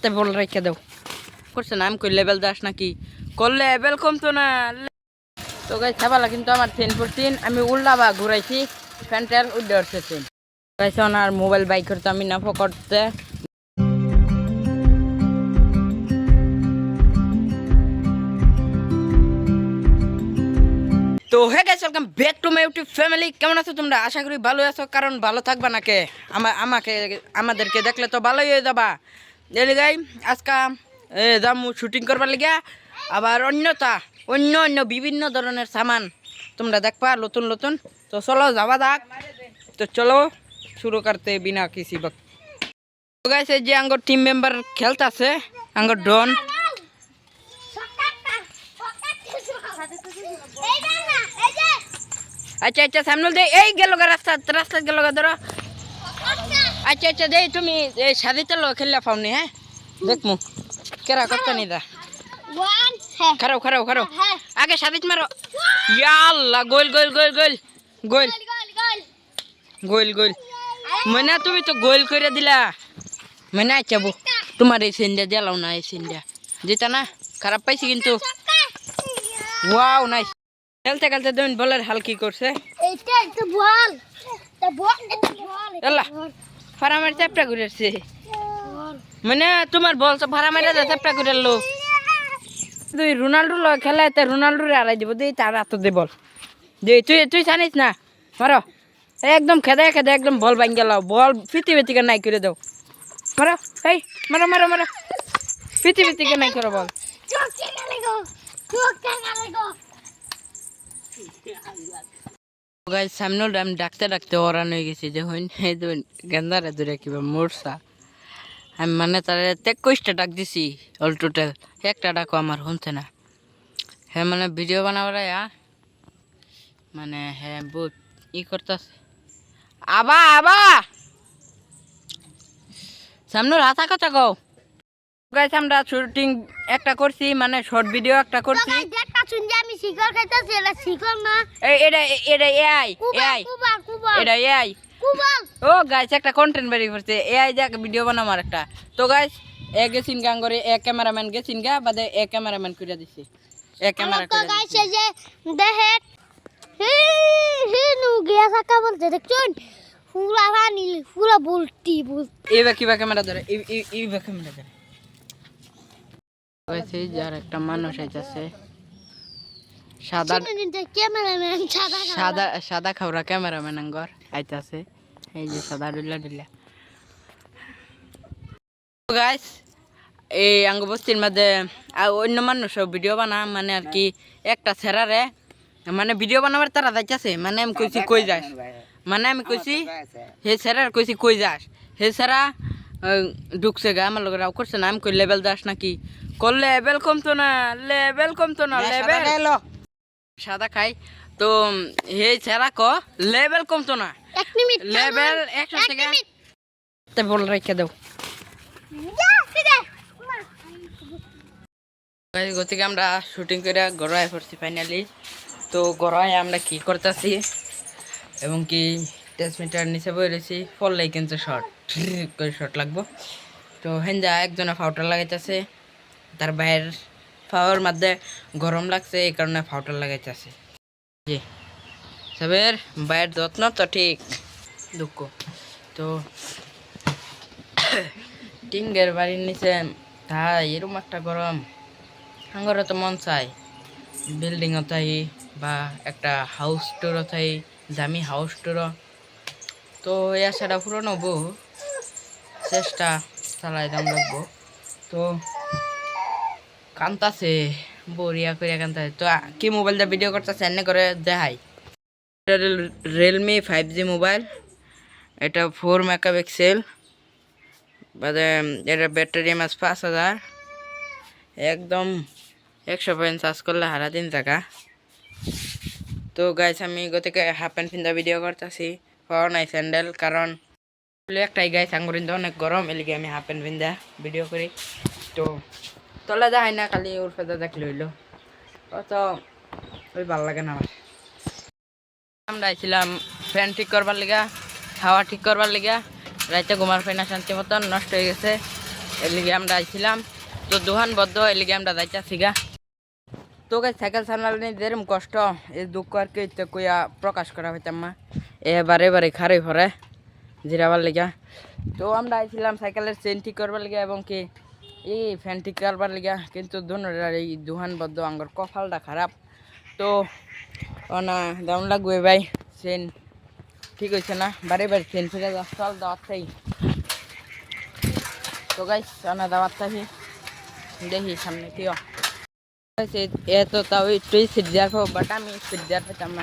তে বল রেখে দাও করছে না আমি কই লেভেল দাস নাকি করলে লেভেল কমতো না তো গাইস খাবালা কিন্তু আমার 10% আমি উল্টা বা ঘুরাইছি ফ্যান্টাল উড্ডে উঠছে গাইস আর মোবাইল বাইক করতে আমি না করতে তো hey guys welcome back to my YouTube family কেমন আছো তোমরা আশা করি ভালো আছো কারণ ভালো থাকবা নাকে আমাদেরকে দেখলে তো ভালোই হয়ে যাবা দেখলি গাই আজকে যামু শুটিং করবার লিগা আবার অন্য বিভিন্ন ধরনের সামান তোমরা দেখবা নতুন নতুন তো চলো যাবা যাক তো চলো শুরু করতে বিনা কিসি বক তো গাইস এই যে আঙ্গর টিম মেম্বার খেলতাছে আঙ্গর ডন আচ্ছা আচ্ছা সামনে দে এই গেল রাস্তা গেল ধরো আচ্ছা আচ্ছা দে তুমি এই সাদিতে লো খেললা পাওনি হ্যাঁ দেখমু কেরা করতে নি দা খারাও আগে সাদিত মারো ইয়াল্লাহ গোল মনে তুমি তো গোল করে দিলা মনে আচ্ছা বউ তোমার এই সেন্ডা দিলাও না এই সেন্ডা যেটা না খারাপ পাইছি কিন্তু ওয়াও নাইস খেলতে খেলতে দেখুন বলের হাল কি করছে ফারামের চ্যাপটা ঘুরেছে মানে তোমার বল তো ফারামের চ্যাপটা ঘুরে লো তুই রোনাল্ডো খেলা রোনাল্ডো আড়াই দিব দিই তার হাত দে বল দে তুই জানিস না মারো একদম খেদা একদম বল ভাঙ গেল বল ফিতি নাই করে দাও মারো এই মারো ফিতি নাই করো বল সামনে আমি ডাকতে ওরান হয়ে গেছি দেখুন এই দেখুন গেন্দারে দূরে কিবা মোরসা আমি মানে তার 21টা ডাক দিছি অল টোটাল একটা ডাকও আমার শুনছে না হ্যাঁ মানে ভিডিও বানাবার মানে হ্যাঁ বহুত করতেছে আবা সামনে হাতা কথা কও গাইস আমরা শুটিং একটা করছি মানে শর্ট ভিডিও একটা করছি আমি শিকর খাইতাছি এটা শিকর না এটা এআই এটা এআই ও গাইস একটা কন্টেন্ট বেরি করছে এআই দেখ ভিডিও বানামার একটা তো গাইস এ গেছিন গাং করে এ ক্যামেরাম্যান গেছিন গা বাদে এ ক্যামেরাম্যান কইরা দিছে এ ক্যামেরা কইরা গাইস এই যে দেখেন হি নু গিয়া সাকা বলতে দেখছুন পুরা পানি পুরা বলতি এইবা কিবা ক্যামেরা ধরে এইবা ক্যামেরা ধরে গাইস এই যার একটা মানুষ আইতাছে সাদা খাওয়া ক্যামেরাম্যান আঙ্গর আইতাছে এই যে সাদা ডুল্লা গাইস এই আঙ্গ বস্তির মধ্যে অন্য মানুষ ভিডিও বানা মানে আর কি একটা ছেড়ারে মানে ভিডিও বানাবার তারা যাইতেছে মানে আমি কইছি কই যাস মানে আমি কইছি হে ছেড়ার কইছি কই যাস হে ছেড়া ঢুকছে গা আমার লোক রাও করছে না আমি কই লেভেল দাস নাকি করলে লেভেল কমতো না লেভেল সাদা খাই তো হে ছেড়া লেভেল কমতো না লেভেল 100 থেকে তে বল রেখে দাও গতিকে আমরা শুটিং করে গড়ায় পড়ছি ফাইনালি তো গড়ায় আমরা কি করতেছি এবং কি 10 মিটার নিচে বই রয়েছি পড়লেই কিন্তু শর্ট লাগবো তো হেন্দা একজনে ফাউটার লাগাইতেছে তার বাইরের ফাওয়ার মধ্যে গরম লাগছে এই কারণে ফাউটার লাগাইতেছে জি সবের বাইরের যত্ন তো ঠিক দুঃখ তো টিঙ্গের বাড়ির নিচে তাই এরকম একটা গরম হাঙ্গরে তো মন চাই বিল্ডিংও তাই বা একটা হাউস টুরও তাই দামি হাউস টুরও তো এই আশাটা পূরণ হবো চেষ্টা চালাই দাম লাগবো তো কান্তাছে বরিয়া করে কান্তাছে তো কি মোবাইল দিয়ে ভিডিও করতেছে এনে করে দেখাই রিয়েলমি 5G মোবাইল এটা 4 মেগাপিক্সেল বাদে এটা ব্যাটারি এমএস 5000 একদম 100% চার্জ করলে সারাদিন থাকা তো গাইস আমি গতিকে হাফ প্যান্ট পিন্ধা ভিডিও করতেছি পাওয়া নাই স্যান্ডেল কারণ একটাই গাইস আঙ্গুরিন তো অনেক গরম এলিগে আমি হাফ প্যান্ট পিন্ধা ভিডিও করি তো তলে দেখাই না খালি ওর ফেদা দেখলে হইলো তো ওই ভালো লাগে না আমার আমরা আইছিলাম ফ্যান ঠিক করবার লিগা হাওয়া ঠিক করবার লিগা রাইতে ঘুমার ফেনা শান্তি মতন নষ্ট হয়ে গেছে এর লিগে আমরা আইছিলাম তো দোকান বদ্ধ এর লিগে আমরা যাইতাছি গা তো গাইস সাইকেল চালালে যেরকম কষ্ট এই দুঃখ আর কি তো কইয়া প্রকাশ করা হইতাম না এবারে বারে খারে ভরে জিরাবার লিগা তো আমরা আইছিলাম সাইকেলের চেন ঠিক করবার লিগা এবং কি এই ফ্যান ঠিক করবার লিগা কিন্তু দুনোটার এই দোকান বদ্ধ আঙ্গর কপালটা খারাপ তো না দাম লাগবে ভাই চেন ঠিক হয়েছে না বারে বারে চেন ফিরে চল দাওয়াত তো গাইস না দাওয়াত থাকি দেখি সামনে কিও এত তাও একটুই সিট দেওয়ার পর বাট আমি সিট দেওয়ার পেতাম না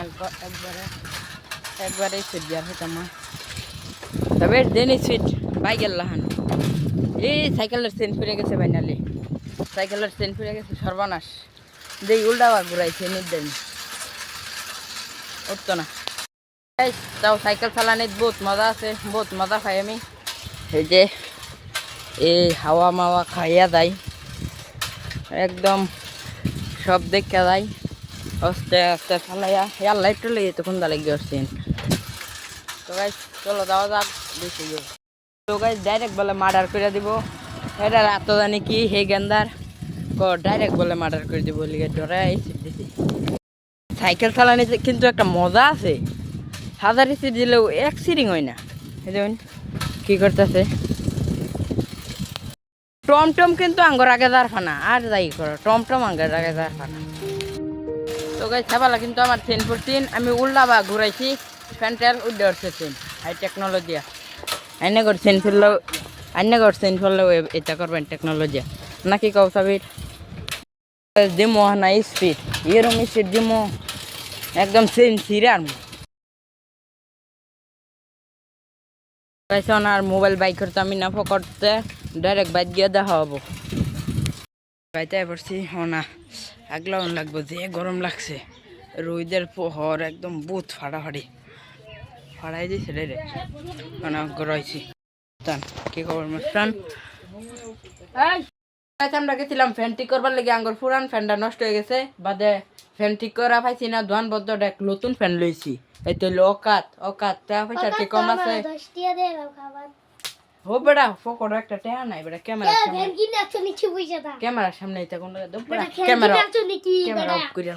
একবারে সিট দেওয়ার পেতাম না তবে দেনি সিট বাই গেলাহান এই সাইকেলের চেন ফিরে গেছে ফাইনালি সাইকেলের চেন ফিরে গেছে সর্বনাশ দেই উল্টা আবার ঘুরাইছে নির্দেন উঠতো না তাও সাইকেল চালানির বহুত মজা আছে বহুত মজা খাই আমি এই যে এই হাওয়া মাওয়া খাইয়া দেয় একদম সব দেখা যায় আস্তে আস্তে চালাইয়া ইয়ার লাইট লেগে তখন দা লেগে আসছেন তো গাইস চলো যাওয়া যাক বেশি তো গাইস ডাইরেক্ট বলে মার্ডার করে দিব এটা রাত জানি কি হে গেন্দার ডাইরেক্ট বলে মার্ডার করে দিব লিগে ডরে দিছি সাইকেল চালানি কিন্তু একটা মজা আছে হাজার সিট দিলেও এক সিরিং হয় না দেখুন কি করতেছে টমটম কিন্তু আঙ্গর আগে যার ফানা আর যাই করো টমটম আঙ্গের আগে যার ফানা তো গাই ছাপালা কিন্তু আমার চেন পড়ছেন আমি উল্টা বা ঘুরাইছি ফ্যান্টেল উঠে উঠছে চেন হাই টেকনোলজি আইনে করছেন ফেললেও এটা করবেন টেকনোলজি নাকি কও সাবির দিমো না স্পিড এরম স্পিড দিমো একদম সেম সিরার আর মোবাইল বাইক করতে আমি না করতে ডাইরেক্ট বাইক গিয়ে দেখা হবো বাইতে পড়ছি না আগলাও লাগবো যে গরম লাগছে রোদের পোহর একদম বুথ ফাড়াফাড়ি ফাড়াই দিয়েছে ডাইরেক্ট গড়াইছি কি খবর মাস্টান আমরা গেছিলাম ফ্যান ঠিক করবার লেগে আঙ্গর পুরান ফ্যানটা নষ্ট হয়ে গেছে বাদে ফ্যান ঠিক করা পাইছি না দোয়ান বদ্ধ নতুন ফ্যান লইছি এই তো অকাত টাকা পয়সা কি কম আছে ও বেড়া ফকর একটা টেয়া নাই বেড়া ক্যামেরার সামনে এটা কোন ক্যামেরা অফ করিয়া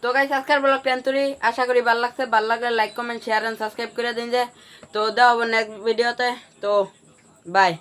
তো গাইস আজকের ব্লগ টেনতুরি আশা করি ভালো লাগছে ভালো লাগলে like comment share and subscribe করে দিন যে তো দেওয়া হবে নেক্সট ভিডিওতে তো বাই